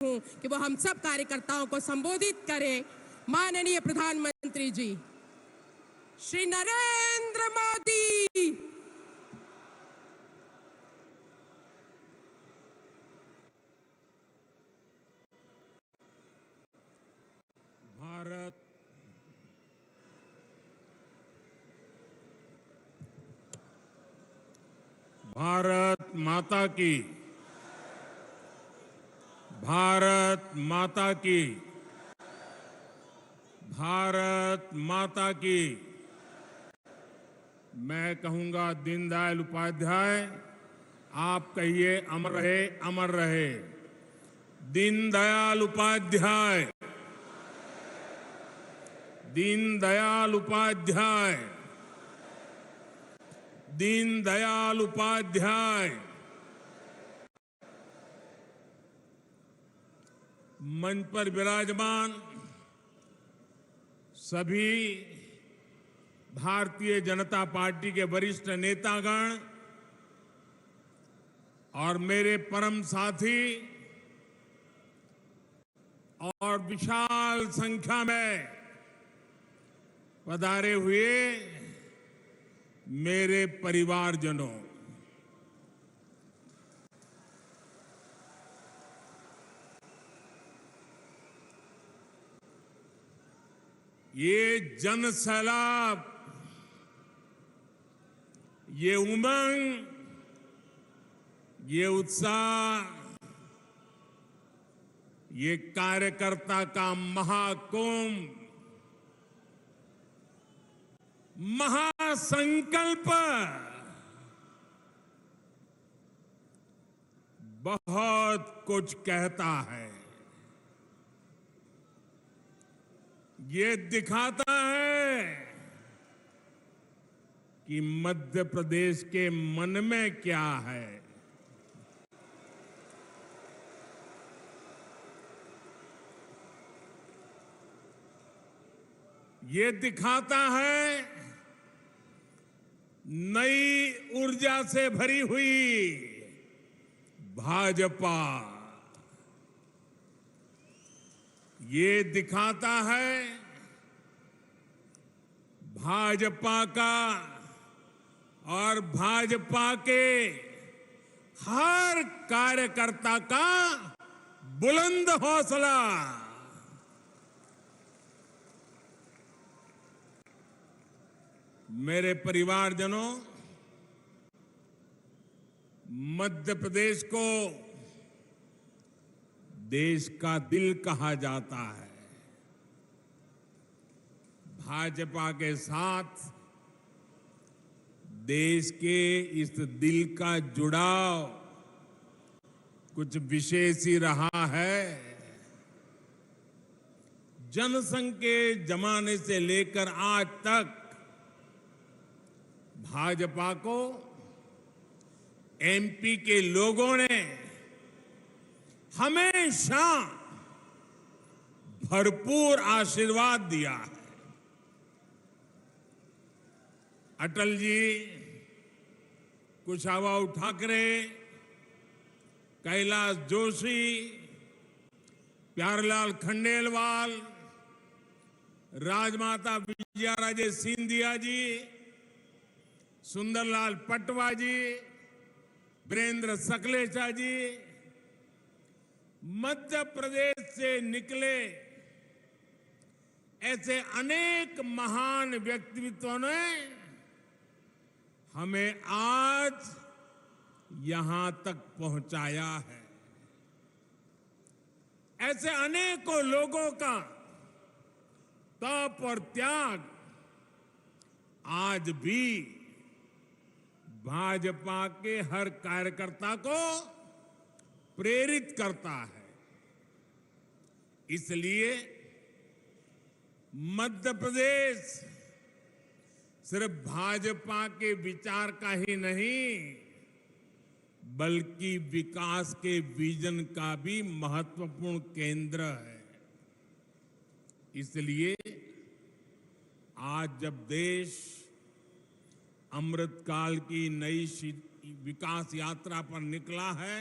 हूं कि वो हम सब कार्यकर्ताओं को संबोधित करें। माननीय प्रधानमंत्री जी श्री नरेंद्र मोदी। भारत माता की, भारत माता की, भारत माता की। मैं कहूंगा दीनदयाल उपाध्याय, आप कहिए अमर रहे, अमर रहे। दीनदयाल उपाध्याय, दीनदयाल उपाध्याय, दीनदयाल उपाध्याय। मंच पर विराजमान सभी भारतीय जनता पार्टी के वरिष्ठ नेतागण और मेरे परम साथी और विशाल संख्या में पधारे हुए मेरे परिवारजनों, ये जन सैलाब, ये उमंग, ये उत्साह, ये कार्यकर्ता का महाकुंभ, महासंकल्प बहुत कुछ कहता है। ये दिखाता है कि मध्य प्रदेश के मन में क्या है। ये दिखाता है नई ऊर्जा से भरी हुई भाजपा। ये दिखाता है भाजपा का और भाजपा के हर कार्यकर्ता का बुलंद हौसला। मेरे परिवारजनों, मध्य प्रदेश को देश का दिल कहा जाता है। भाजपा के साथ देश के इस दिल का जुड़ाव कुछ विशेष ही रहा है। जनसंघ के जमाने से लेकर आज तक भाजपा को एमपी के लोगों ने हमेशा भरपूर आशीर्वाद दिया है। अटल जी, कुशाभाऊ ठाकरे, कैलाश जोशी, प्यारेलाल खंडेलवाल, राजमाता विजयाराजे सिंधिया जी, सुंदरलाल पटवा जी, वीरेंद्र सकलेचा जी, मध्य प्रदेश से निकले ऐसे अनेक महान व्यक्तित्वों ने हमें आज यहां तक पहुंचाया है। ऐसे अनेकों लोगों का तप और त्याग आज भी भाजपा के हर कार्यकर्ता को प्रेरित करता है। इसलिए मध्य प्रदेश सिर्फ भाजपा के विचार का ही नहीं, बल्कि विकास के विजन का भी महत्वपूर्ण केंद्र है। इसलिए आज जब देश अमृतकाल की नई विकास यात्रा पर निकला है,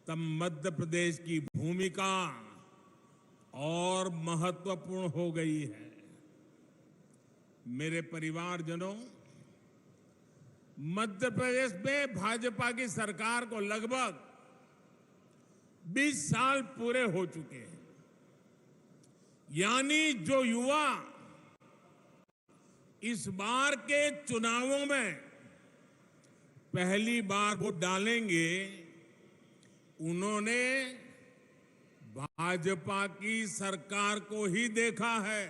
तब मध्य प्रदेश की भूमिका और महत्वपूर्ण हो गई है। मेरे परिवारजनों, मध्य प्रदेश में भाजपा की सरकार को लगभग 20 साल पूरे हो चुके हैं। यानी जो युवा इस बार के चुनावों में पहली बार वोट डालेंगे, उन्होंने भाजपा की सरकार को ही देखा है।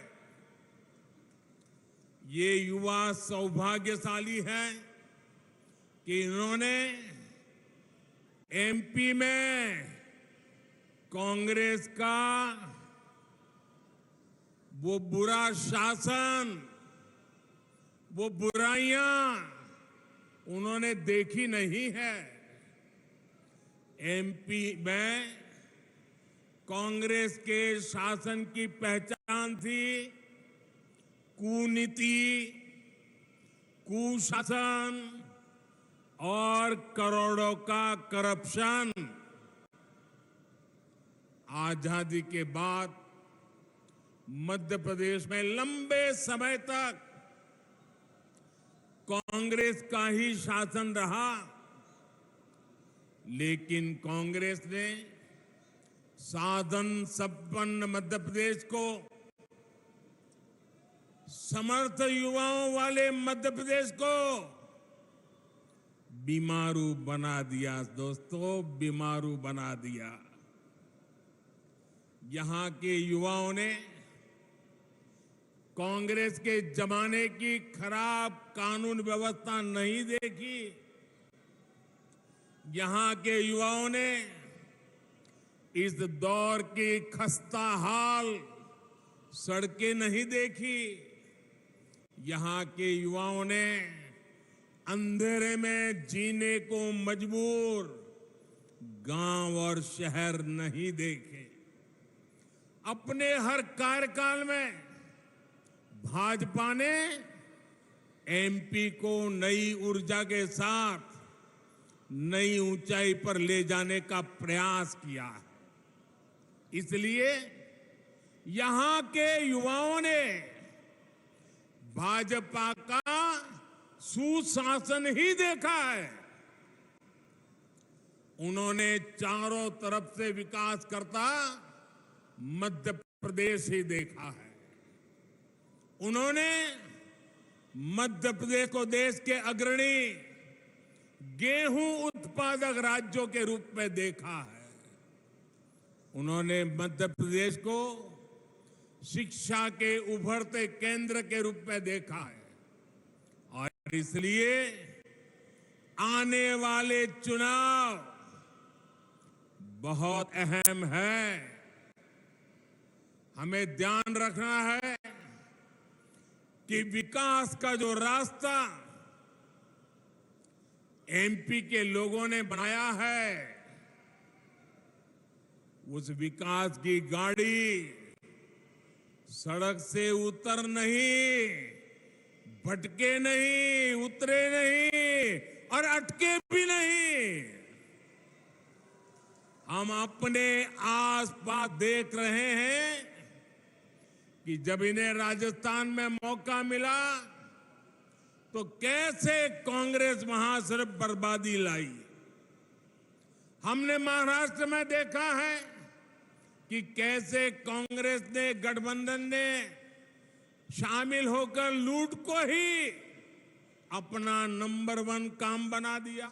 ये युवा सौभाग्यशाली है कि इन्होंने एमपी में कांग्रेस का वो बुरा शासन, वो बुराइयां उन्होंने देखी नहीं है। एमपी में कांग्रेस के शासन की पहचान थी कूनीति, कुशासन और करोड़ों का करप्शन। आजादी के बाद मध्य प्रदेश में लंबे समय तक कांग्रेस का ही शासन रहा, लेकिन कांग्रेस ने साधन संपन्न मध्य प्रदेश को, समर्थ युवाओं वाले मध्य प्रदेश को बीमारू बना दिया। दोस्तों, बीमारू बना दिया। यहां के युवाओं ने कांग्रेस के जमाने की खराब कानून व्यवस्था नहीं देखी। यहां के युवाओं ने इस दौर की खस्ता हाल सड़कें नहीं देखी। यहां के युवाओं ने अंधेरे में जीने को मजबूर गांव और शहर नहीं देखे। अपने हर कार्यकाल में भाजपा ने एमपी को नई ऊर्जा के साथ नई ऊंचाई पर ले जाने का प्रयास किया है। इसलिए यहां के युवाओं ने भाजपा का सुशासन ही देखा है। उन्होंने चारों तरफ से विकास करता मध्य प्रदेश ही देखा है। उन्होंने मध्य प्रदेश को देश के अग्रणी गेहूं उत्पादक राज्यों के रूप में देखा है। उन्होंने मध्य प्रदेश को शिक्षा के उभरते केंद्र के रूप में देखा है। और इसलिए आने वाले चुनाव बहुत अहम है। हमें ध्यान रखना है कि विकास का जो रास्ता एमपी के लोगों ने बनाया है, उस विकास की गाड़ी सड़क से उतर नहीं, भटके नहीं, उतरे नहीं और अटके भी नहीं। हम अपने आसपास देख रहे हैं कि जब इन्हें राजस्थान में मौका मिला तो कैसे कांग्रेस वहां सिर्फ बर्बादी लाई। हमने महाराष्ट्र में देखा है कि कैसे कांग्रेस ने, गठबंधन ने शामिल होकर लूट को ही अपना नंबर 1 काम बना दिया।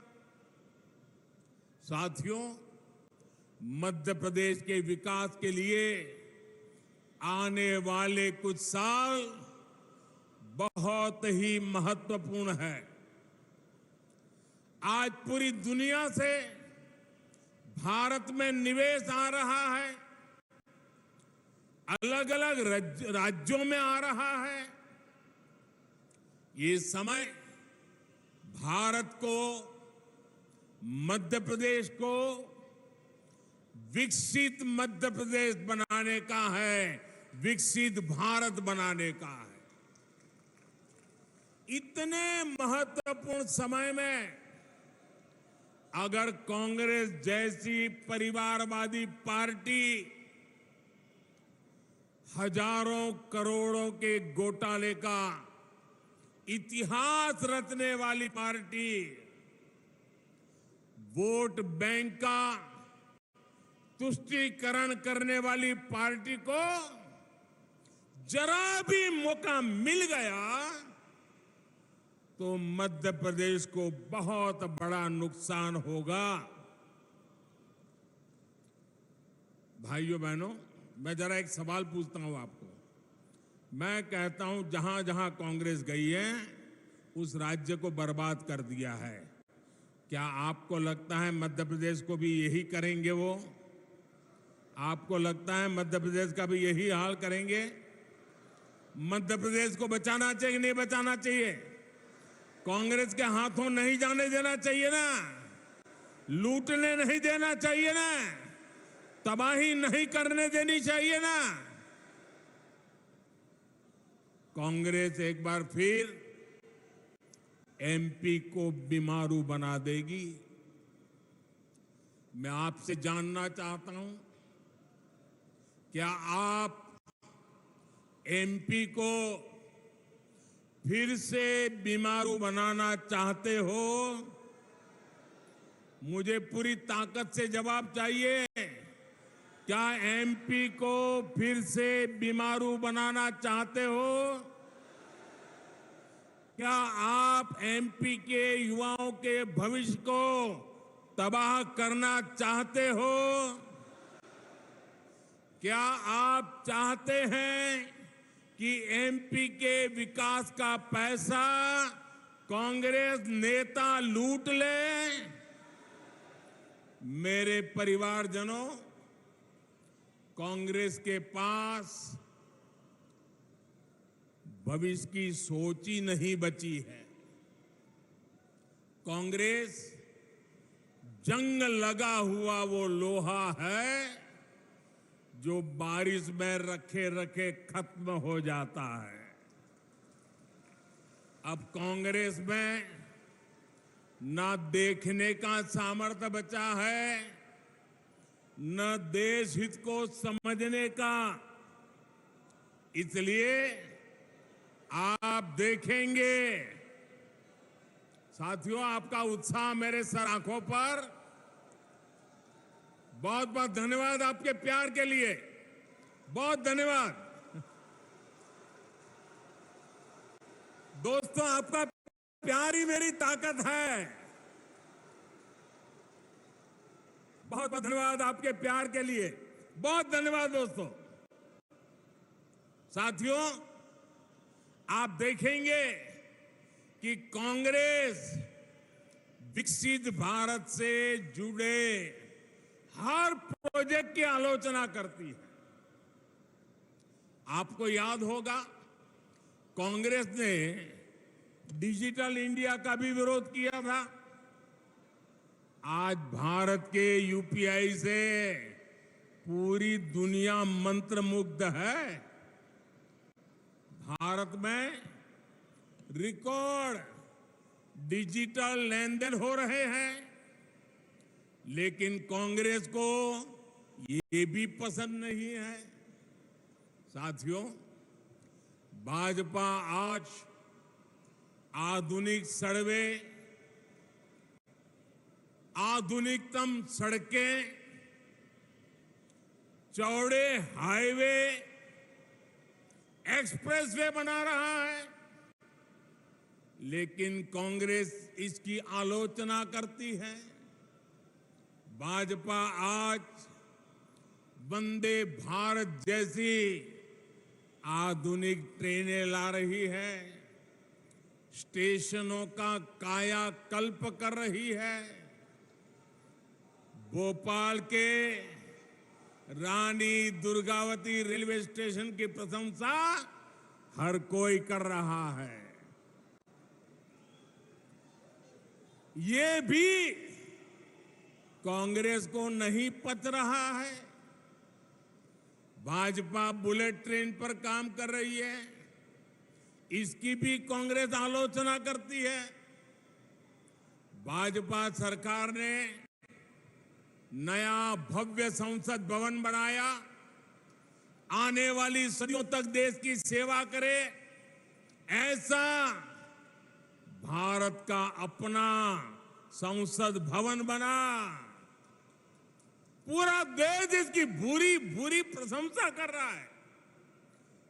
साथियों, मध्य प्रदेश के विकास के लिए आने वाले कुछ साल बहुत ही महत्वपूर्ण है। आज पूरी दुनिया से भारत में निवेश आ रहा है, अलग अलग राज्यों में आ रहा है। ये समय भारत को, मध्य प्रदेश को विकसित मध्य प्रदेश बनाने का है, विकसित भारत बनाने का है। इतने महत्वपूर्ण समय में अगर कांग्रेस जैसी परिवारवादी पार्टी हजारों करोड़ों के घोटाले का इतिहास रचने वाली पार्टी, वोट बैंक का तुष्टीकरण करने वाली पार्टी को जरा भी मौका मिल गया तो मध्य प्रदेश को बहुत बड़ा नुकसान होगा। भाइयों बहनों, मैं जरा एक सवाल पूछता हूं आपको। मैं कहता हूं जहां जहां कांग्रेस गई है उस राज्य को बर्बाद कर दिया है। क्या आपको लगता है मध्य प्रदेश को भी यही करेंगे वो? आपको लगता है मध्य प्रदेश का भी यही हाल करेंगे? मध्य प्रदेश को बचाना चाहिए, नहीं बचाना चाहिए? कांग्रेस के हाथों नहीं जाने देना चाहिए ना, लूटने नहीं देना चाहिए ना, तबाही नहीं करने देनी चाहिए ना। कांग्रेस एक बार फिर एमपी को बीमारू बना देगी। मैं आपसे जानना चाहता हूं, क्या आप एमपी को फिर से बीमारू बनाना चाहते हो? मुझे पूरी ताकत से जवाब चाहिए। क्या एमपी को फिर से बीमारू बनाना चाहते हो? क्या आप एमपी के युवाओं के भविष्य को तबाह करना चाहते हो? क्या आप चाहते हैं कि एमपी के विकास का पैसा कांग्रेस नेता लूट ले? मेरे परिवारजनों, कांग्रेस के पास भविष्य की सोच ही नहीं बची है। कांग्रेस जंग लगा हुआ वो लोहा है जो बारिश में रखे रखे खत्म हो जाता है। अब कांग्रेस में ना देखने का सामर्थ्य बचा है, न देश हित को समझने का। इसलिए आप देखेंगे, साथियों, आपका उत्साह मेरे सर आंखों पर। बहुत बहुत धन्यवाद आपके प्यार के लिए, बहुत धन्यवाद। दोस्तों, आपका प्यार ही मेरी ताकत है। बहुत बहुत धन्यवाद आपके प्यार के लिए, बहुत धन्यवाद दोस्तों। साथियों, आप देखेंगे कि कांग्रेस विकसित भारत से जुड़े हर प्रोजेक्ट की आलोचना करती है। आपको याद होगा, कांग्रेस ने डिजिटल इंडिया का भी विरोध किया था। आज भारत के यूपीआई से पूरी दुनिया मंत्रमुग्ध है। भारत में रिकॉर्ड डिजिटल लेन देन हो रहे हैं, लेकिन कांग्रेस को ये भी पसंद नहीं है। साथियों, भाजपा आज आधुनिक सड़कें, आधुनिकतम सड़कें, चौड़े हाईवे, एक्सप्रेसवे बना रहा है, लेकिन कांग्रेस इसकी आलोचना करती है। भाजपा आज वंदे भारत जैसी आधुनिक ट्रेनें ला रही है, स्टेशनों का कायाकल्प कर रही है। भोपाल के रानी दुर्गावती रेलवे स्टेशन की प्रशंसा हर कोई कर रहा है। ये भी कांग्रेस को नहीं पच रहा है। भाजपा बुलेट ट्रेन पर काम कर रही है, इसकी भी कांग्रेस आलोचना करती है। भाजपा सरकार ने नया भव्य संसद भवन बनाया, आने वाली सदियों तक देश की सेवा करे, ऐसा भारत का अपना संसद भवन बना। पूरा देश इसकी भूरी भूरी प्रशंसा कर रहा है।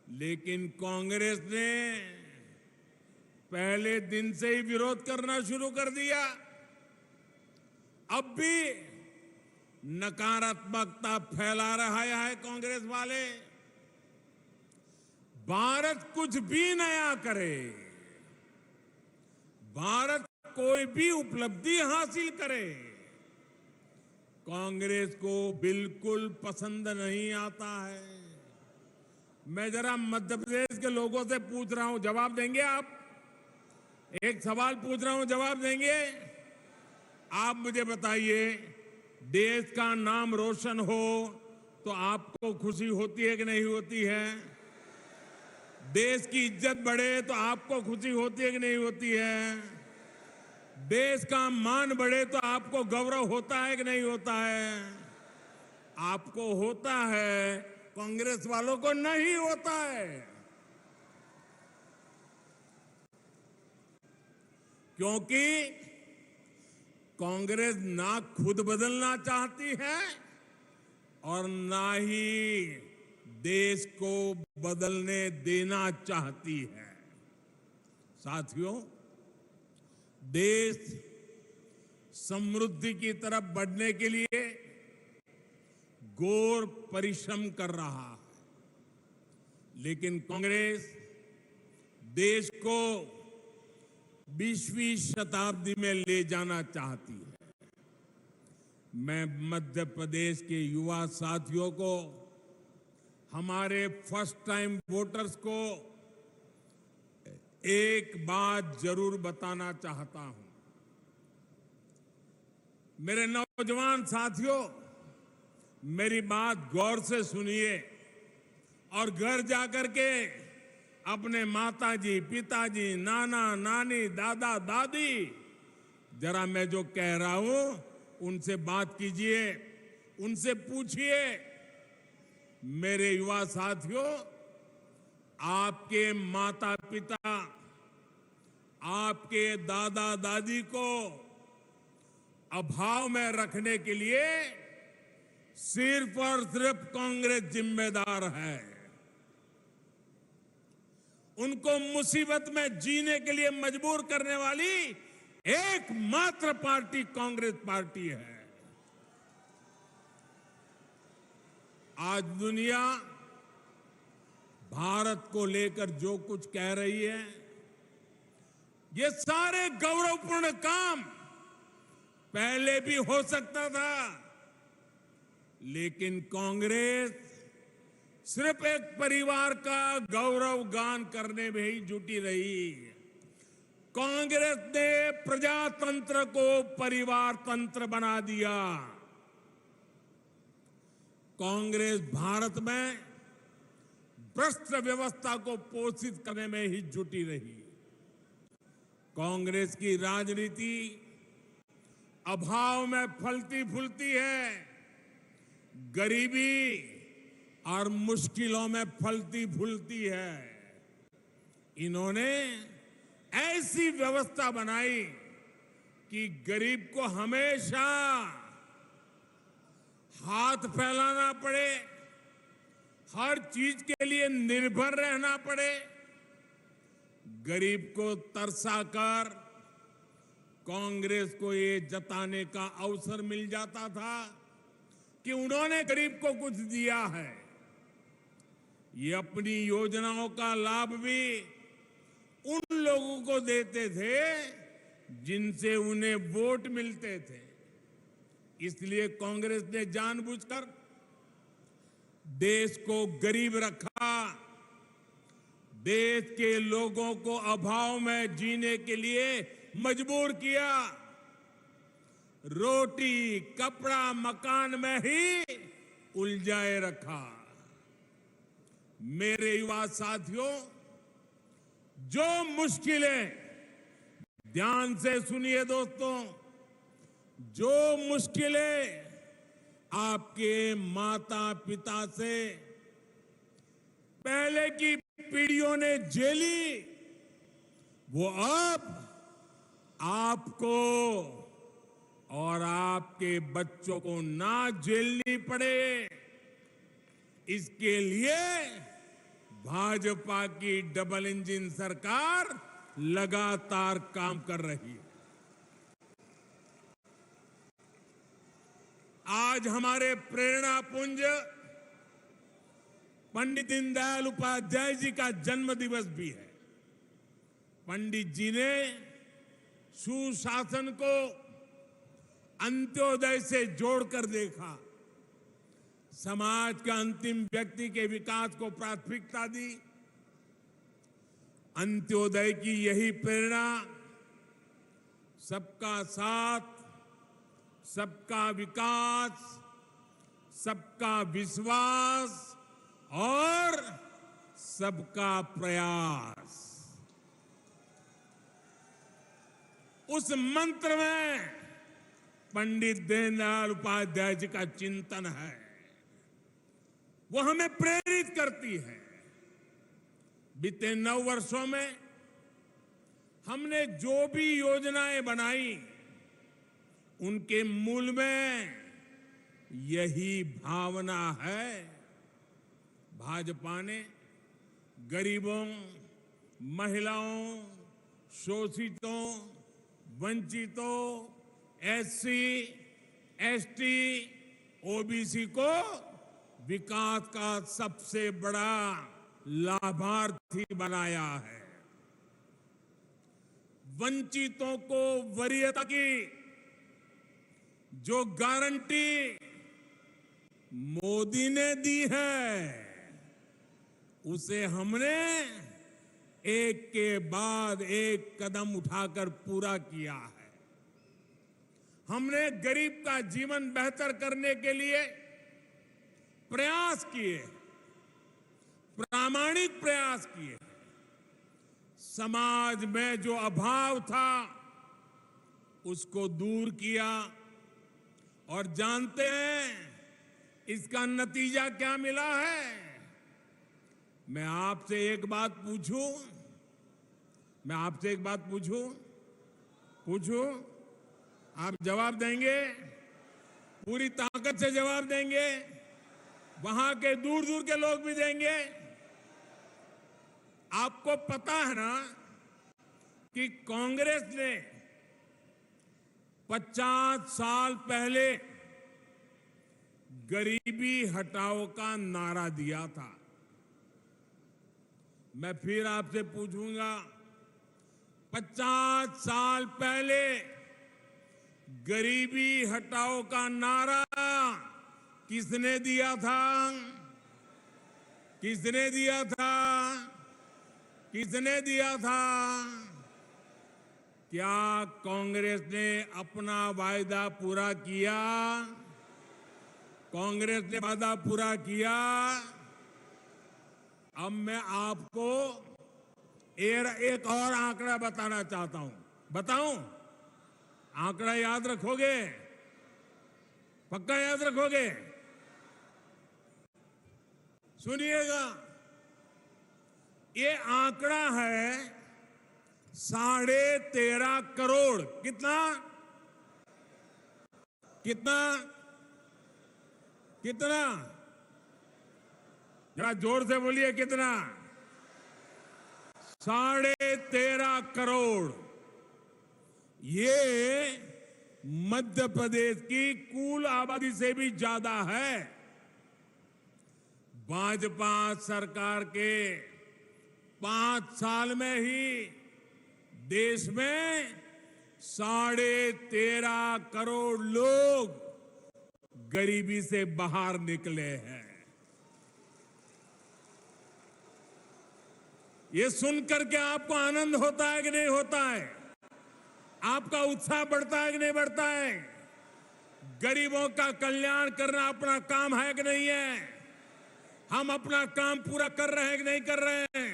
लेकिन कांग्रेस ने पहले दिन से ही विरोध करना शुरू कर दिया। अब भी नकारात्मकता फैला रहा है कांग्रेस वाले। भारत कुछ भी नया करे, भारत कोई भी उपलब्धि हासिल करे, कांग्रेस को बिल्कुल पसंद नहीं आता है। मैं जरा मध्य प्रदेश के लोगों से पूछ रहा हूं, जवाब देंगे आप? एक सवाल पूछ रहा हूं, जवाब देंगे? आप मुझे बताइए, देश का नाम रोशन हो तो आपको खुशी होती है कि नहीं होती है? देश की इज्जत बढ़े तो आपको खुशी होती है कि नहीं होती है? देश का मान बढ़े तो आपको गौरव होता है कि नहीं होता है? आपको होता है, कांग्रेस वालों को नहीं होता है। क्योंकि कांग्रेस ना खुद बदलना चाहती है और ना ही देश को बदलने देना चाहती है। साथियों, देश समृद्धि की तरफ बढ़ने के लिए घोर परिश्रम कर रहा है, लेकिन कांग्रेस देश को 20वीं शताब्दी में ले जाना चाहती है। मैं मध्य प्रदेश के युवा साथियों को, हमारे फर्स्ट टाइम वोटर्स को एक बात जरूर बताना चाहता हूं। मेरे नौजवान साथियों, मेरी बात गौर से सुनिए और घर जाकर के अपने माताजी, पिताजी, नाना, नानी, दादा, दादी, जरा मैं जो कह रहा हूं उनसे बात कीजिए, उनसे पूछिए। मेरे युवा साथियों, आपके माता पिता, आपके दादा दादी को अभाव में रखने के लिए सिर्फ और सिर्फ कांग्रेस जिम्मेदार है। उनको मुसीबत में जीने के लिए मजबूर करने वाली एकमात्र पार्टी कांग्रेस पार्टी है। आज दुनिया भारत को लेकर जो कुछ कह रही है, ये सारे गौरवपूर्ण काम पहले भी हो सकता था, लेकिन कांग्रेस सिर्फ एक परिवार का गौरव गान करने में ही जुटी रही। कांग्रेस ने प्रजातंत्र को परिवार तंत्र बना दिया। कांग्रेस भारत में भ्रष्ट व्यवस्था को पोषित करने में ही जुटी रही। कांग्रेस की राजनीति अभाव में फलती फूलती है, गरीबी और मुश्किलों में फलती फूलती है। इन्होंने ऐसी व्यवस्था बनाई कि गरीब को हमेशा हाथ फैलाना पड़े, हर चीज के लिए निर्भर रहना पड़े। गरीब को तरसाकर कांग्रेस को ये जताने का अवसर मिल जाता था कि उन्होंने गरीब को कुछ दिया है। ये अपनी योजनाओं का लाभ भी उन लोगों को देते थे जिनसे उन्हें वोट मिलते थे। इसलिए कांग्रेस ने जानबूझकर देश को गरीब रखा, देश के लोगों को अभाव में जीने के लिए मजबूर किया, रोटी कपड़ा मकान में ही उलझाए रखा। मेरे युवा साथियों, जो मुश्किलें, ध्यान से सुनिए दोस्तों, जो मुश्किलें आपके माता पिता से पहले की पीढ़ियों ने झेली, वो अब आपको और आपके बच्चों को ना झेलनी पड़े, इसके लिए भाजपा की डबल इंजन सरकार लगातार काम कर रही है। आज हमारे प्रेरणा पुंज पंडित दीनदयाल उपाध्याय जी का जन्म दिवस भी है। पंडित जी ने सुशासन को अंत्योदय से जोड़कर देखा, समाज के अंतिम व्यक्ति के विकास को प्राथमिकता दी। अंत्योदय की यही प्रेरणा सबका साथ, सबका विकास, सबका विश्वास और सबका प्रयास, उस मंत्र में पंडित दीनदयाल उपाध्याय जी का चिंतन है। वो हमें प्रेरित करती है। बीते 9 वर्षों में हमने जो भी योजनाएं बनाई, उनके मूल में यही भावना है। भाजपा ने गरीबों, महिलाओं, शोषितों, वंचितों, एससी, एसटी, ओबीसी को विकास का सबसे बड़ा लाभार्थी बनाया है। वंचितों को वरीयता की जो गारंटी मोदी ने दी है, उसे हमने एक के बाद एक कदम उठाकर पूरा किया है। हमने गरीब का जीवन बेहतर करने के लिए प्रयास किए, प्रामाणिक प्रयास किए। समाज में जो अभाव था, उसको दूर किया। और जानते हैं इसका नतीजा क्या मिला है? मैं आपसे एक बात पूछूं? पूछूं? आप जवाब देंगे? पूरी ताकत से जवाब देंगे? वहां के दूर दूर के लोग भी देंगे? आपको पता है ना कि कांग्रेस ने 50 साल पहले गरीबी हटाओ का नारा दिया था। मैं फिर आपसे पूछूंगा, 50 साल पहले गरीबी हटाओ का नारा किसने दिया था? किसने दिया था? किसने दिया था? क्या कांग्रेस ने अपना वायदा पूरा किया? कांग्रेस ने वादा पूरा किया? अब मैं आपको एक और आंकड़ा बताना चाहता हूं। बताऊं? आंकड़ा याद रखोगे? पक्का याद रखोगे? सुनिएगा, ये आंकड़ा है 13.5 करोड़। कितना? कितना? कितना? जरा जोर से बोलिए, कितना? 13.5 करोड़। ये मध्य प्रदेश की कुल आबादी से भी ज्यादा है। भाजपा सरकार के 5 साल में ही देश में 13.5 करोड़ लोग गरीबी से बाहर निकले हैं। ये सुनकर के आपको आनंद होता है कि नहीं होता है? आपका उत्साह बढ़ता है कि नहीं बढ़ता है? गरीबों का कल्याण करना अपना काम है कि नहीं है? हम अपना काम पूरा कर रहे हैं कि नहीं कर रहे हैं?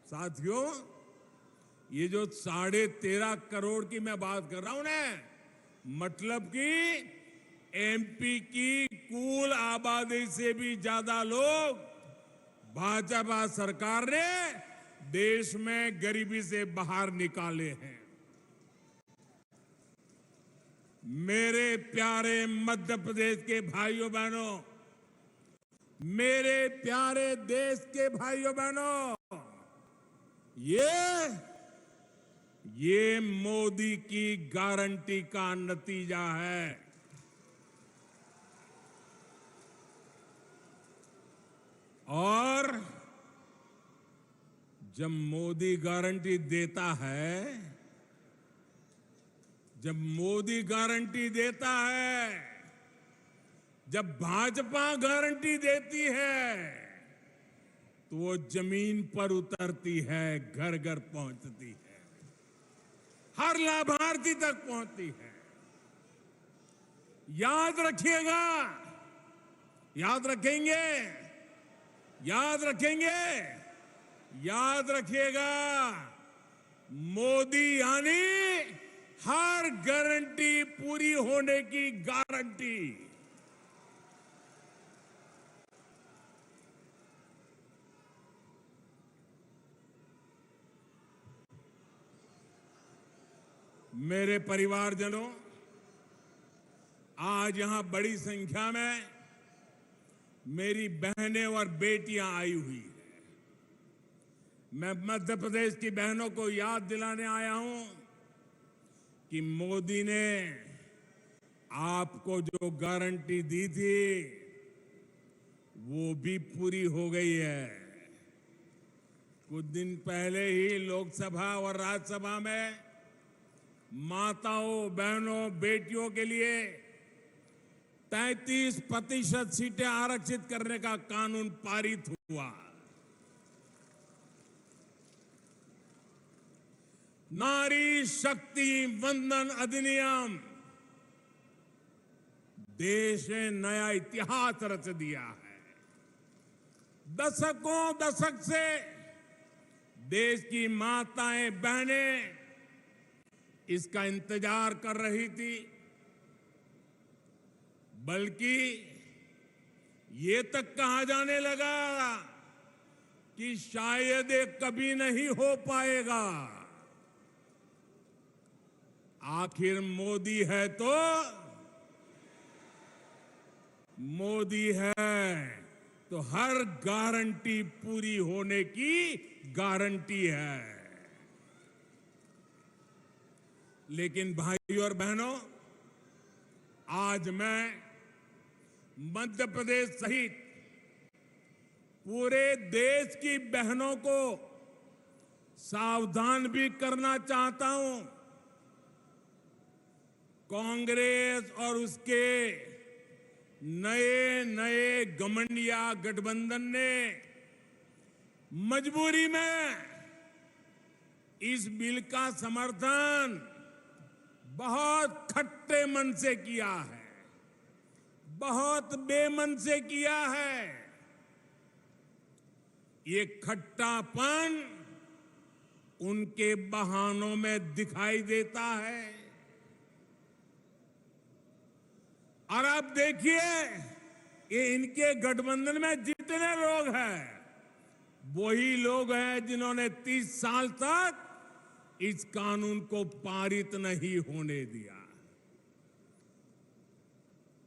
साथियों, ये जो 13.5 करोड़ की मैं बात कर रहा हूं ना, मतलब कि एमपी की कुल आबादी से भी ज्यादा लोग भाजपा सरकार ने देश में गरीबी से बाहर निकाले हैं। मेरे प्यारे मध्य प्रदेश के भाइयों बहनों, मेरे प्यारे देश के भाइयों बहनों, ये मोदी की गारंटी का नतीजा है। और जब मोदी गारंटी देता है, जब मोदी गारंटी देता है, जब भाजपा गारंटी देती है, तो वो जमीन पर उतरती है, घर घर पहुंचती है, हर लाभार्थी तक पहुंचती है। याद रखिएगा, याद रखेंगे, याद रखेंगे, याद रखिएगा, मोदी यानी हर गारंटी पूरी होने की गारंटी। मेरे परिवारजनों, आज यहां बड़ी संख्या में मेरी बहनें और बेटियां आई हुई हैं। मैं मध्य प्रदेश की बहनों को याद दिलाने आया हूं कि मोदी ने आपको जो गारंटी दी थी वो भी पूरी हो गई है। कुछ दिन पहले ही लोकसभा और राज्यसभा में माताओं, बहनों, बेटियों के लिए 33% सीटें आरक्षित करने का कानून पारित हुआ। नारी शक्ति वंदन अधिनियम देश ने नया इतिहास रच दिया है। दशक से देश की माताएं, बहनें इसका इंतजार कर रही थी, बल्कि ये तक कहा जाने लगा कि शायद ये कभी नहीं हो पाएगा। आखिर मोदी है तो मोदी है तो हर गारंटी पूरी होने की गारंटी है। लेकिन भाइयों और बहनों, आज मैं मध्य प्रदेश सहित पूरे देश की बहनों को सावधान भी करना चाहता हूं। कांग्रेस और उसके नए नए घमंडिया गठबंधन ने मजबूरी में इस बिल का समर्थन बहुत खट्टे मन से किया है, बहुत बेमन से किया है। ये खट्टापन उनके बहानों में दिखाई देता है। और आप देखिए, ये इनके गठबंधन में जितने लोग हैं, वही लोग हैं जिन्होंने 30 साल तक इस कानून को पारित नहीं होने दिया।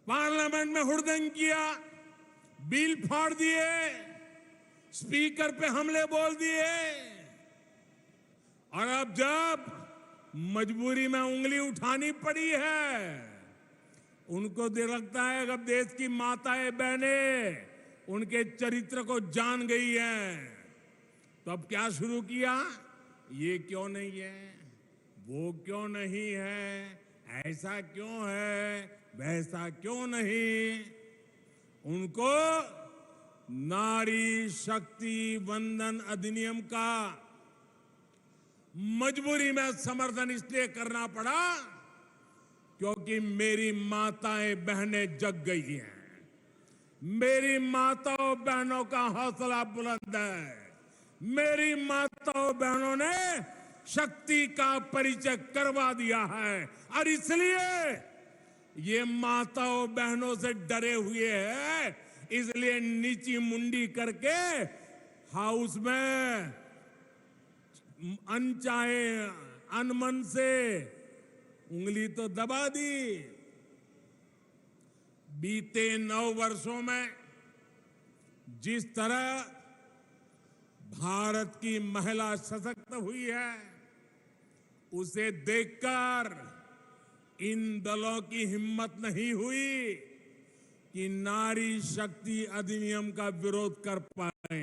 पार्लियामेंट में हुड़दंग किया, बिल फाड़ दिए, स्पीकर पे हमले बोल दिए, और अब जब मजबूरी में उंगली उठानी पड़ी है, उनको लगता है कि अब देश की माताएं, बहनें उनके चरित्र को जान गई हैं, तो अब क्या शुरू किया? ये क्यों नहीं है, वो क्यों नहीं है, ऐसा क्यों है, वैसा क्यों नहीं। उनको नारी शक्ति वंदन अधिनियम का मजबूरी में समर्थन इसलिए करना पड़ा क्योंकि मेरी माताएं, बहनें जग गई हैं। मेरी माताओं, बहनों का हौसला बुलंद है। मेरी माताओं, बहनों ने शक्ति का परिचय करवा दिया है। और इसलिए ये माताओं बहनों से डरे हुए हैं, इसलिए नीची मुंडी करके हाउस में अनचाहे अनमन से उंगली तो दबा दी। बीते 9 वर्षों में जिस तरह भारत की महिला सशक्त हुई है, उसे देखकर इन दलों की हिम्मत नहीं हुई कि नारी शक्ति अधिनियम का विरोध कर पाए,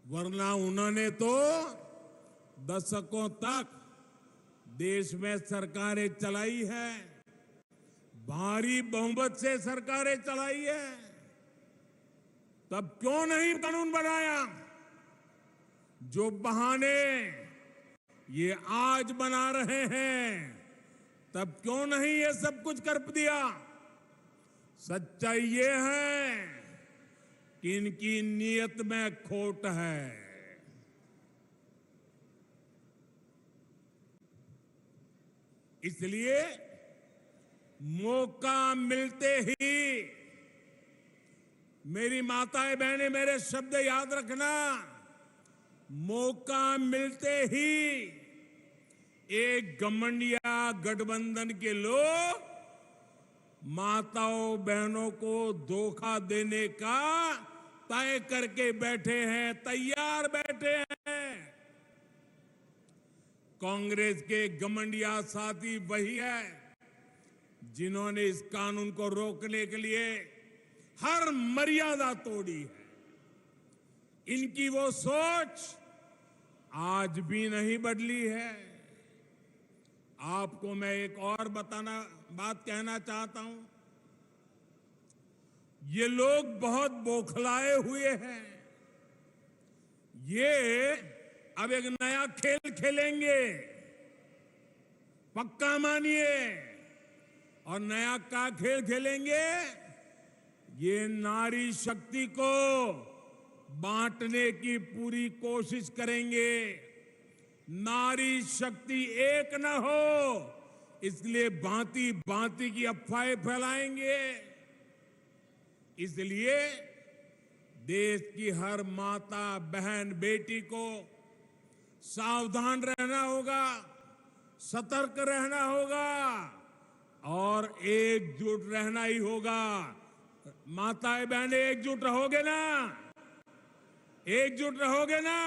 वरना उन्होंने तो दशकों तक देश में सरकारें चलाई है, भारी बहुमत से सरकारें चलाई है। तब क्यों नहीं कानून बनाया? जो बहाने ये आज बना रहे हैं, तब क्यों नहीं ये सब कुछ कर दिया? सच्चाई ये है कि इनकी नीयत में खोट है। इसलिए मौका मिलते ही, मेरी माताएं बहनें मेरे शब्द याद रखना, मौका मिलते ही एक घमंडिया गठबंधन के लोग माताओं बहनों को धोखा देने का तय करके बैठे हैं, तैयार बैठे हैं। कांग्रेस के घमंडिया साथी वही है जिन्होंने इस कानून को रोकने के लिए हर मर्यादा तोड़ी है। इनकी वो सोच आज भी नहीं बदली है। आपको मैं एक और बात कहना चाहता हूं। ये लोग बहुत बौखलाए हुए हैं। ये अब एक नया खेल खेलेंगे, पक्का मानिए। और नया क्या खेल खेलेंगे? ये नारी शक्ति को बांटने की पूरी कोशिश करेंगे। नारी शक्ति एक न हो, इसलिए भांति भांति की अफवाहें फैलाएंगे। इसलिए देश की हर माता बहन बेटी को सावधान रहना होगा, सतर्क रहना होगा और एकजुट रहना ही होगा। माताएं बहनें एकजुट रहोगे ना? एकजुट रहोगे ना?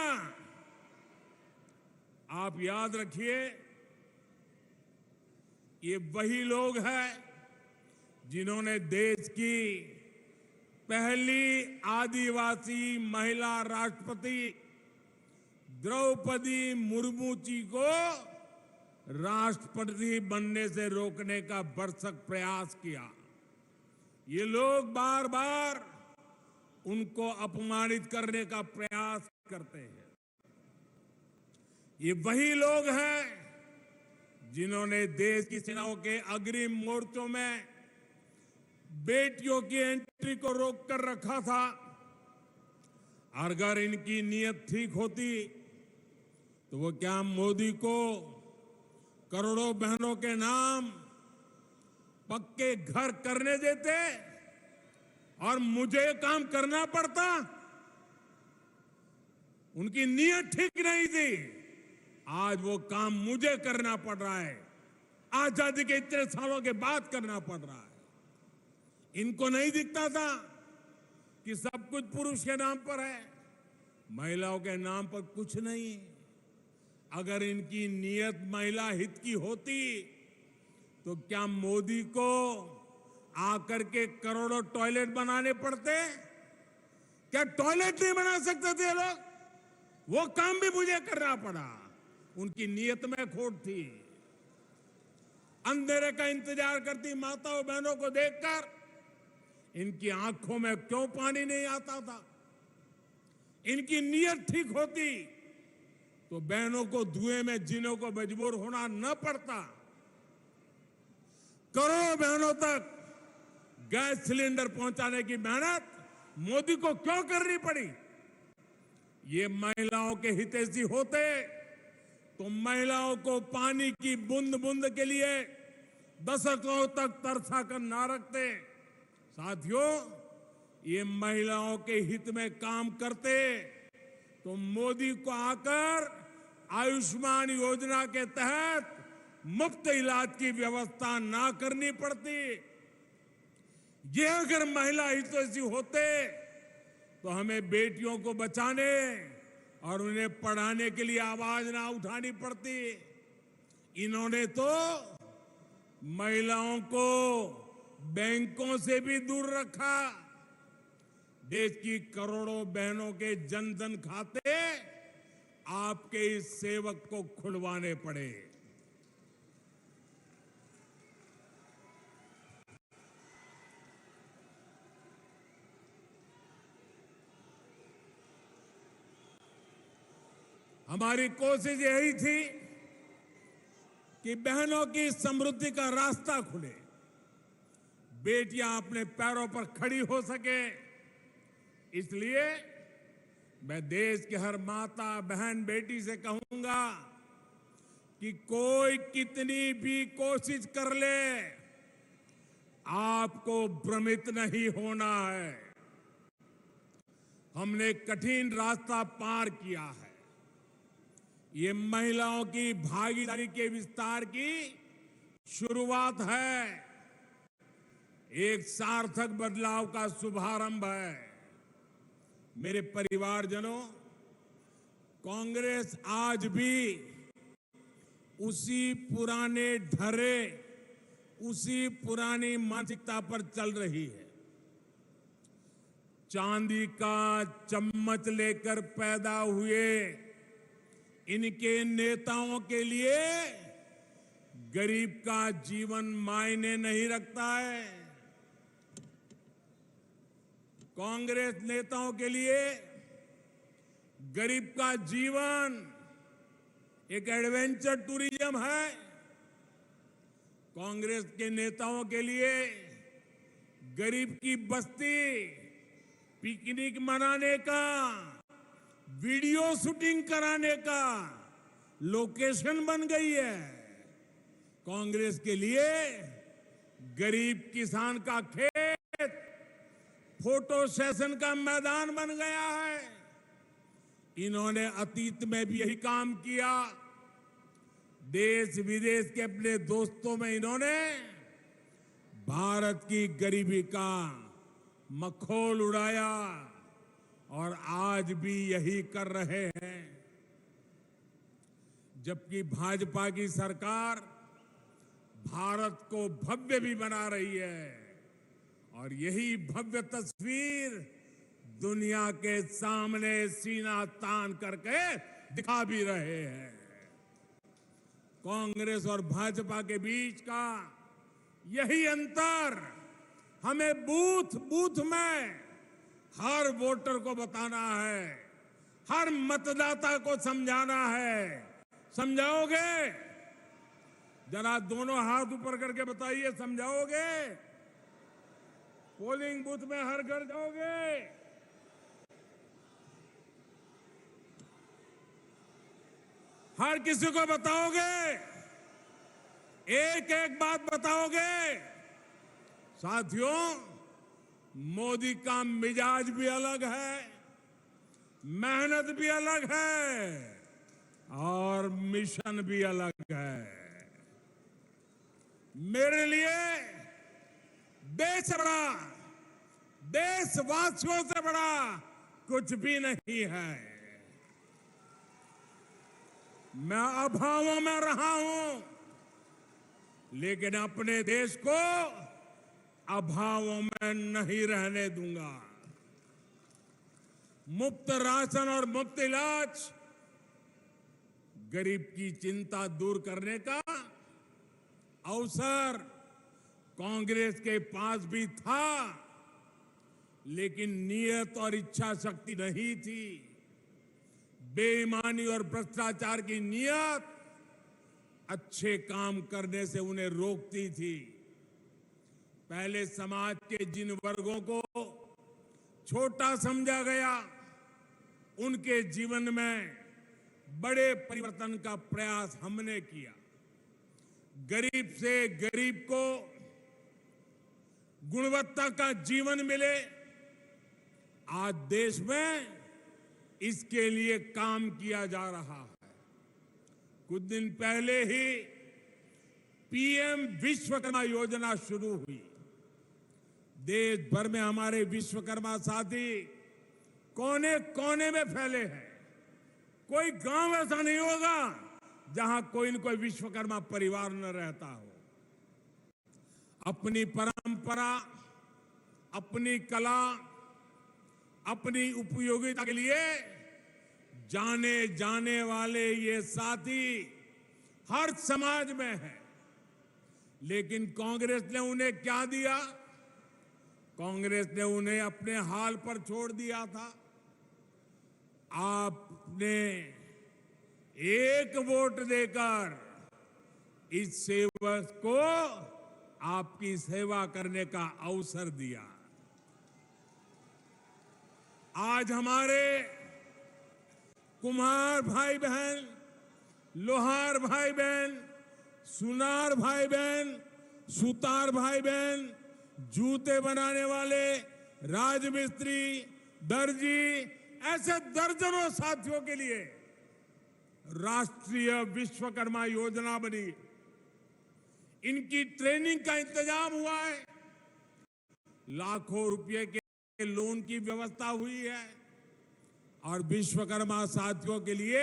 आप याद रखिए, ये वही लोग हैं जिन्होंने देश की पहली आदिवासी महिला राष्ट्रपति द्रौपदी मुर्मू जी को राष्ट्रपति बनने से रोकने का भरसक प्रयास किया। ये लोग बार बार उनको अपमानित करने का प्रयास करते हैं। ये वही लोग हैं जिन्होंने देश की सेनाओं के अग्रिम मोर्चों में बेटियों की एंट्री को रोक कर रखा था। और अगर इनकी नीयत ठीक होती तो वो क्या मोदी को करोड़ों बहनों के नाम पक्के घर करने देते और मुझे काम करना पड़ता? उनकी नीयत ठीक नहीं थी। आज वो काम मुझे करना पड़ रहा है, आजादी के इतने सालों के बाद करना पड़ रहा है। इनको नहीं दिखता था कि सब कुछ पुरुष के नाम पर है, महिलाओं के नाम पर कुछ नहीं। अगर इनकी नीयत महिला हित की होती तो क्या मोदी को आकर के करोड़ों टॉयलेट बनाने पड़ते? क्या टॉयलेट नहीं बना सकते थे लोग? वो काम भी मुझे करना पड़ा। उनकी नीयत में खोट थी। अंधेरे का इंतजार करती माताओं बहनों को देखकर इनकी आंखों में क्यों पानी नहीं आता था? इनकी नीयत ठीक होती तो बहनों को धुएं में जीने को मजबूर होना न पड़ता। करोड़ों बहनों तक गैस सिलेंडर पहुंचाने की मेहनत मोदी को क्यों करनी पड़ी? ये महिलाओं के हितैषी होते तो महिलाओं को पानी की बूंद बूंद के लिए दशकों तक तरसा कर ना रखते। साथियों, ये महिलाओं के हित में काम करते तो मोदी को आकर आयुष्मान योजना के तहत मुफ्त इलाज की व्यवस्था ना करनी पड़ती। ये अगर महिला हितैषी होते तो हमें बेटियों को बचाने और उन्हें पढ़ाने के लिए आवाज ना उठानी पड़ती। इन्होंने तो महिलाओं को बैंकों से भी दूर रखा। देश की करोड़ों बहनों के जनधन खाते आपके इस सेवक को खुलवाने पड़े। हमारी कोशिश यही थी कि बहनों की समृद्धि का रास्ता खुले, बेटियां अपने पैरों पर खड़ी हो सके। इसलिए मैं देश के हर माता, बहन, बेटी से कहूंगा कि कोई कितनी भी कोशिश कर ले, आपको भ्रमित नहीं होना है। हमने कठिन रास्ता पार किया है। ये महिलाओं की भागीदारी के विस्तार की शुरुआत है, एक सार्थक बदलाव का शुभारंभ है। मेरे परिवारजनों, कांग्रेस आज भी उसी पुराने ढर्रे, उसी पुरानी मानसिकता पर चल रही है। चांदी का चम्मच लेकर पैदा हुए इनके नेताओं के लिए गरीब का जीवन मायने नहीं रखता है। कांग्रेस नेताओं के लिए गरीब का जीवन एक एडवेंचर टूरिज्म है। कांग्रेस के नेताओं के लिए गरीब की बस्ती पिकनिक मनाने का, वीडियो शूटिंग कराने का लोकेशन बन गई है। कांग्रेस के लिए गरीब किसान का खेत फोटो सेशन का मैदान बन गया है। इन्होंने अतीत में भी यही काम किया। देश विदेश के अपने दोस्तों में इन्होंने भारत की गरीबी का मखौल उड़ाया और आज भी यही कर रहे हैं। जबकि भाजपा की सरकार भारत को भव्य भी बना रही है और यही भव्य तस्वीर दुनिया के सामने सीना तान करके दिखा भी रहे हैं। कांग्रेस और भाजपा के बीच का यही अंतर हमें बूथ बूथ में हर वोटर को बताना है, हर मतदाता को समझाना है। समझाओगे? जरा दोनों हाथ ऊपर करके बताइए, समझाओगे? पोलिंग बूथ में हर घर जाओगे? हर किसी को बताओगे? एक एक बात बताओगे? साथियों, मोदी का मिजाज भी अलग है, मेहनत भी अलग है और मिशन भी अलग है। मेरे लिए देश से बड़ा, देशवासियों से बड़ा कुछ भी नहीं है। मैं अभावों में रहा हूं, लेकिन अपने देश को अभावों में नहीं रहने दूंगा। मुफ्त राशन और मुफ्त इलाज गरीब की चिंता दूर करने का अवसर कांग्रेस के पास भी था, लेकिन नियत और इच्छा शक्ति नहीं थी। बेईमानी और भ्रष्टाचार की नियत अच्छे काम करने से उन्हें रोकती थी। पहले समाज के जिन वर्गों को छोटा समझा गया, उनके जीवन में बड़े परिवर्तन का प्रयास हमने किया। गरीब से गरीब को गुणवत्ता का जीवन मिले, आज देश में इसके लिए काम किया जा रहा है। कुछ दिन पहले ही पीएम विश्वकर्मा योजना शुरू हुई। देश भर में हमारे विश्वकर्मा साथी कोने कोने में फैले हैं। कोई गांव ऐसा नहीं होगा जहां कोई न कोई विश्वकर्मा परिवार न रहता हो। अपनी परंपरा, अपनी कला, अपनी उपयोगिता के लिए जाने जाने वाले ये साथी हर समाज में है। लेकिन कांग्रेस ने उन्हें क्या दिया? कांग्रेस ने उन्हें अपने हाल पर छोड़ दिया था। आपने एक वोट देकर इस सेवक को आपकी सेवा करने का अवसर दिया। आज हमारे कुम्हार भाई बहन, लोहार भाई बहन, सुनार भाई बहन, सुतार भाई बहन, जूते बनाने वाले, राजमिस्त्री, दर्जी, ऐसे दर्जनों साथियों के लिए राष्ट्रीय विश्वकर्मा योजना बनी। इनकी ट्रेनिंग का इंतजाम हुआ है। लाखों रुपए के लोन की व्यवस्था हुई है और विश्वकर्मा साथियों के लिए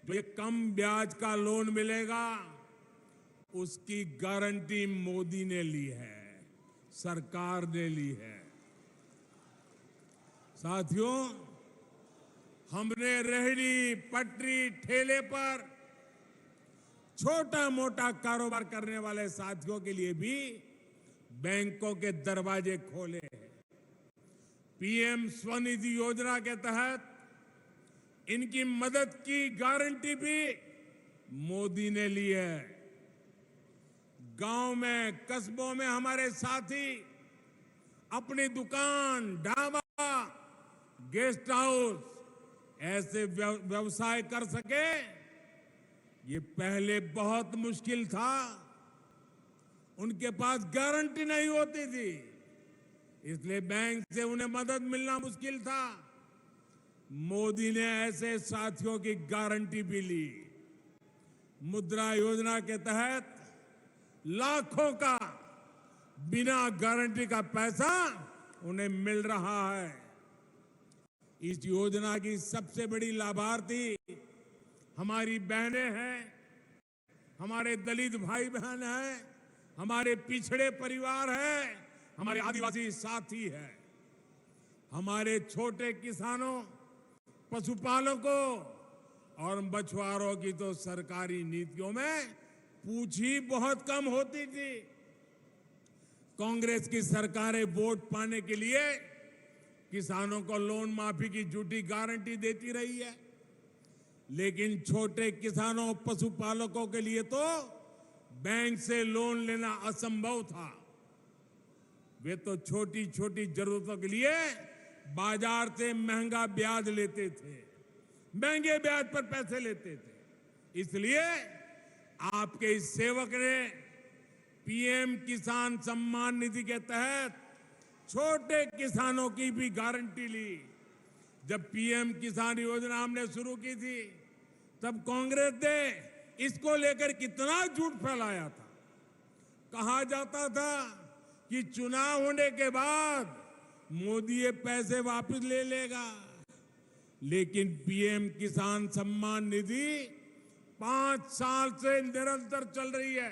जो ये कम ब्याज का लोन मिलेगा, उसकी गारंटी मोदी ने ली है, सरकार ने ली है। साथियों, हमने रेहड़ी, पटरी, ठेले पर छोटा मोटा कारोबार करने वाले साथियों के लिए भी बैंकों के दरवाजे खोले हैं। पीएम स्वनिधि योजना के तहत इनकी मदद की गारंटी भी मोदी ने ली है। गांव में, कस्बों में हमारे साथी अपनी दुकान, ढाबा, गेस्ट हाउस ऐसे व्यवसाय कर सके, ये पहले बहुत मुश्किल था। उनके पास गारंटी नहीं होती थी, इसलिए बैंक से उन्हें मदद मिलना मुश्किल था। मोदी ने ऐसे साथियों की गारंटी भी ली। मुद्रा योजना के तहत लाखों का बिना गारंटी का पैसा उन्हें मिल रहा है। इस योजना की सबसे बड़ी लाभार्थी हमारी बहनें हैं, हमारे दलित भाई बहन हैं, हमारे पिछड़े परिवार हैं, हमारे आदिवासी साथी हैं। हमारे छोटे किसानों, पशुपालकों और मछुआरों की तो सरकारी नीतियों में पूछ ही बहुत कम होती थी। कांग्रेस की सरकारें वोट पाने के लिए किसानों को लोन माफी की झूठी गारंटी देती रही है, लेकिन छोटे किसानों, पशुपालकों के लिए तो बैंक से लोन लेना असंभव था। वे तो छोटी छोटी जरूरतों के लिए बाजार से महंगा ब्याज लेते थे, महंगे ब्याज पर पैसे लेते थे। इसलिए आपके इस सेवक ने पीएम किसान सम्मान निधि के तहत छोटे किसानों की भी गारंटी ली। जब पीएम किसान योजना हमने शुरू की थी, तब कांग्रेस ने इसको लेकर कितना झूठ फैलाया था। कहा जाता था कि चुनाव होने के बाद मोदी ये पैसे वापस ले लेगा, लेकिन पीएम किसान सम्मान निधि 5 साल से निरंतर चल रही है।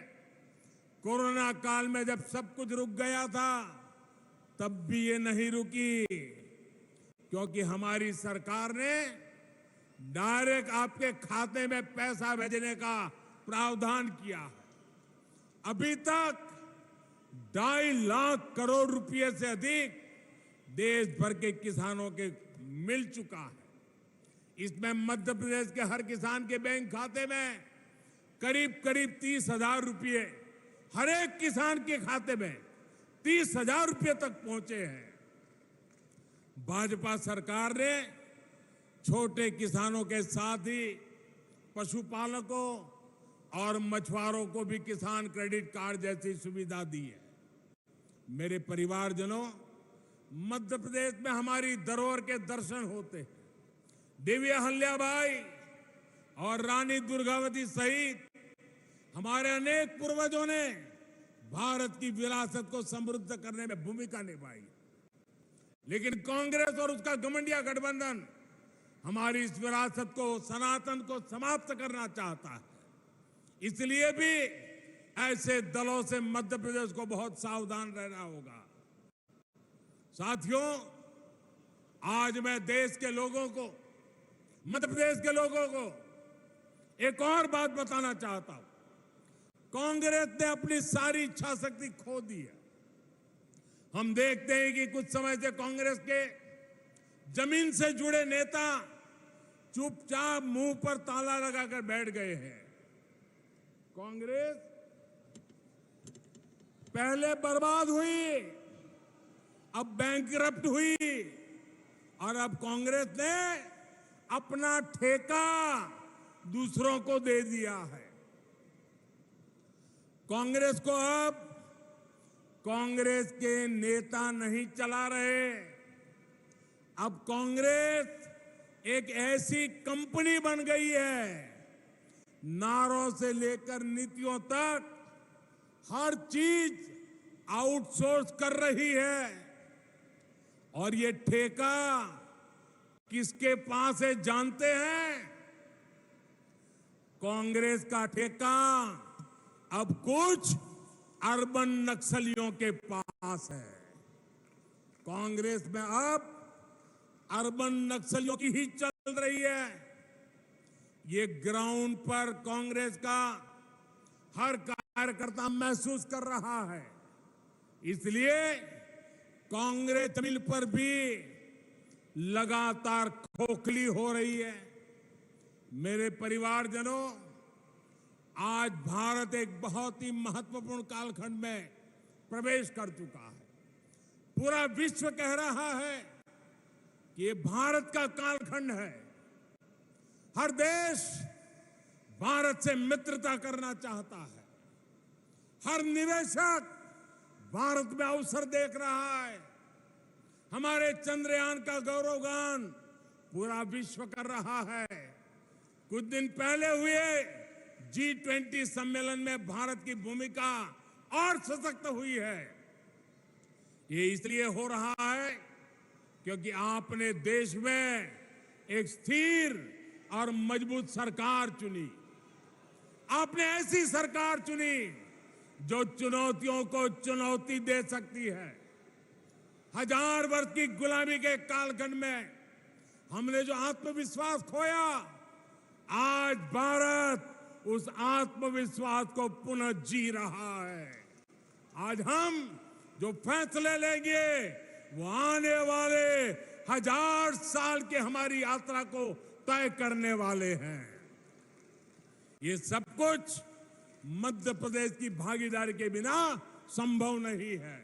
कोरोना काल में जब सब कुछ रुक गया था, तब भी ये नहीं रुकी, क्योंकि हमारी सरकार ने डायरेक्ट आपके खाते में पैसा भेजने का प्रावधान किया है। अभी तक 2.5 लाख करोड़ रुपए से अधिक देश भर के किसानों के मिल चुका है। इसमें मध्य प्रदेश के हर किसान के बैंक खाते में करीब 30,000 रुपए, हर एक किसान के खाते में 30,000 रुपए तक पहुंचे हैं। भाजपा सरकार ने छोटे किसानों के साथ ही पशुपालकों और मछुआरों को भी किसान क्रेडिट कार्ड जैसी सुविधा दी है। मेरे परिवारजनों, मध्य प्रदेश में हमारी धरोहर के दर्शन होते हैं। देवी अहल्याबाई और रानी दुर्गावती सहित हमारे अनेक पूर्वजों ने भारत की विरासत को समृद्ध करने में भूमिका निभाई। लेकिन कांग्रेस और उसका घमंडिया गठबंधन हमारी इस विरासत को, सनातन को समाप्त करना चाहता है। इसलिए भी ऐसे दलों से मध्य प्रदेश को बहुत सावधान रहना होगा। साथियों, आज मैं देश के लोगों को, मध्य प्रदेश के लोगों को एक और बात बताना चाहता हूं। कांग्रेस ने अपनी सारी इच्छा शक्ति खो दी है। हम देखते हैं कि कुछ समय से कांग्रेस के जमीन से जुड़े नेता चुपचाप मुंह पर ताला लगाकर बैठ गए हैं। कांग्रेस पहले बर्बाद हुई, अब बैंकरप्ट हुई और अब कांग्रेस ने अपना ठेका दूसरों को दे दिया है। कांग्रेस को अब कांग्रेस के नेता नहीं चला रहे। अब कांग्रेस एक ऐसी कंपनी बन गई है, नारों से लेकर नीतियों तक हर चीज आउटसोर्स कर रही है। और ये ठेका किसके पास है जानते हैं? कांग्रेस का ठेका अब कुछ अर्बन नक्सलियों के पास है। कांग्रेस में अब अर्बन नक्सलियों की ही चल रही है। ये ग्राउंड पर कांग्रेस का हर कार्यकर्ता महसूस कर रहा है। इसलिए कांग्रेस जमीन पर भी लगातार खोखली हो रही है। मेरे परिवारजनों, आज भारत एक बहुत ही महत्वपूर्ण कालखंड में प्रवेश कर चुका है। पूरा विश्व कह रहा है कि ये भारत का कालखंड है। हर देश भारत से मित्रता करना चाहता है। हर निवेशक भारत में अवसर देख रहा है। हमारे चंद्रयान का गौरवगान पूरा विश्व कर रहा है। कुछ दिन पहले हुए G20 सम्मेलन में भारत की भूमिका और सशक्त हुई है। ये इसलिए हो रहा है क्योंकि आपने देश में एक स्थिर और मजबूत सरकार चुनी। आपने ऐसी सरकार चुनी जो चुनौतियों को चुनौती दे सकती है। 1000 वर्ष की गुलामी के कालखंड में हमने जो आत्मविश्वास खोया, आज भारत उस आत्मविश्वास को पुनः जी रहा है। आज हम जो फैसले लेंगे वो आने वाले 1000 साल के हमारी यात्रा को तय करने वाले हैं। ये सब कुछ मध्य प्रदेश की भागीदारी के बिना संभव नहीं है।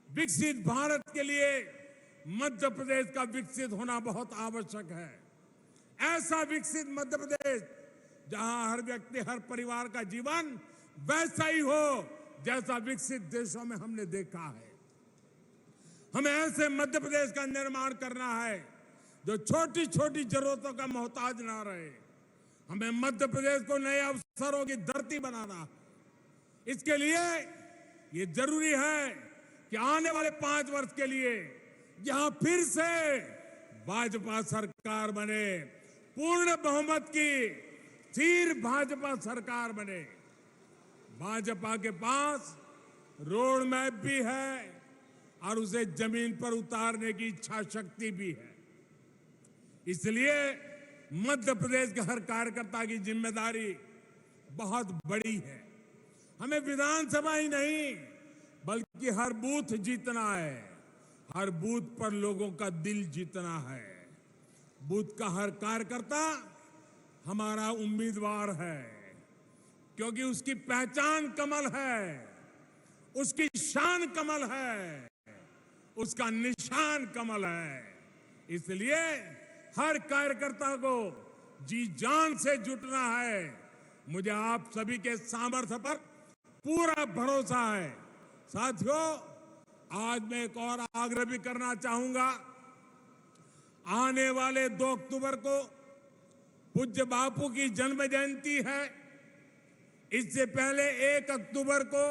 विकसित भारत के लिए मध्य प्रदेश का विकसित होना बहुत आवश्यक है। ऐसा विकसित मध्य प्रदेश जहां हर व्यक्ति, हर परिवार का जीवन वैसा ही हो जैसा विकसित देशों में हमने देखा है। हमें ऐसे मध्य प्रदेश का निर्माण करना है जो छोटी छोटी जरूरतों का मोहताज ना रहे। हमें मध्य प्रदेश को नए अवसरों की धरती बनाना है। इसके लिए ये जरूरी है कि आने वाले 5 वर्ष के लिए यहां फिर से भाजपा सरकार बने, पूर्ण बहुमत की स्थिर भाजपा सरकार बने। भाजपा के पास रोड मैप भी है और उसे जमीन पर उतारने की इच्छा शक्ति भी है। इसलिए मध्य प्रदेश के हर कार्यकर्ता की जिम्मेदारी बहुत बड़ी है। हमें विधानसभा ही नहीं बल्कि हर बूथ जीतना है। हर बूथ पर लोगों का दिल जीतना है। बूथ का हर कार्यकर्ता हमारा उम्मीदवार है, क्योंकि उसकी पहचान कमल है, उसकी शान कमल है, उसका निशान कमल है। इसलिए हर कार्यकर्ता को जी जान से जुटना है। मुझे आप सभी के सामर्थ्य पर पूरा भरोसा है। साथियों, आज मैं एक और आग्रह भी करना चाहूंगा। आने वाले 2 अक्टूबर को पूज्य बापू की जन्म जयंती है। इससे पहले 1 अक्टूबर को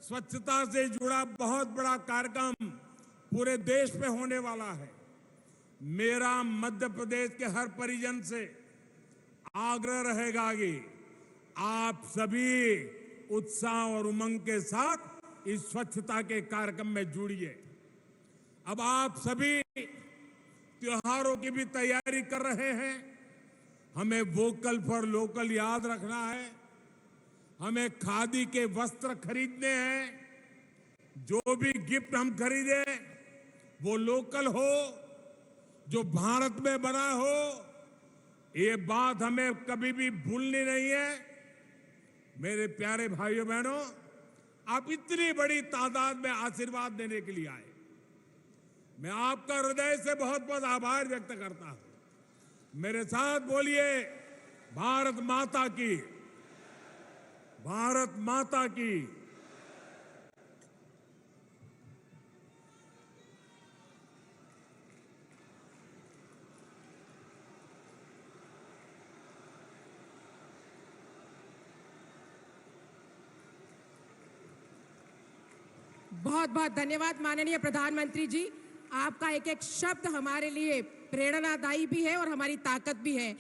स्वच्छता से जुड़ा बहुत बड़ा कार्यक्रम पूरे देश में होने वाला है। मेरा मध्य प्रदेश के हर परिजन से आग्रह रहेगा कि आप सभी उत्साह और उमंग के साथ इस स्वच्छता के कार्यक्रम में जुड़िए। अब आप सभी त्योहारों की भी तैयारी कर रहे हैं। हमें वोकल फॉर लोकल याद रखना है। हमें खादी के वस्त्र खरीदने हैं। जो भी गिफ्ट हम खरीदे वो लोकल हो, जो भारत में बना हो। ये बात हमें कभी भी भूलनी नहीं है। मेरे प्यारे भाइयों बहनों, आप इतनी बड़ी तादाद में आशीर्वाद देने के लिए आए। मैं आपका हृदय से बहुत बहुत आभार व्यक्त करता हूं। मेरे साथ बोलिए, भारत माता की, भारत माता की। बहुत बहुत धन्यवाद माननीय प्रधानमंत्री जी। आपका एक एक शब्द हमारे लिए प्रेरणादायी भी है और हमारी ताकत भी है।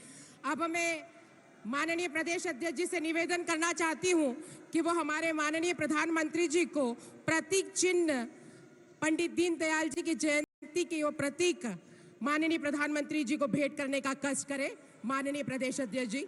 अब हमें माननीय प्रदेश अध्यक्ष जी से निवेदन करना चाहती हूं कि वो हमारे माननीय प्रधानमंत्री जी को प्रतीक चिन्ह, पंडित दीनदयाल जी की जयंती की वो प्रतीक माननीय प्रधानमंत्री जी को भेंट करने का कष्ट करें। माननीय प्रदेश अध्यक्ष जी।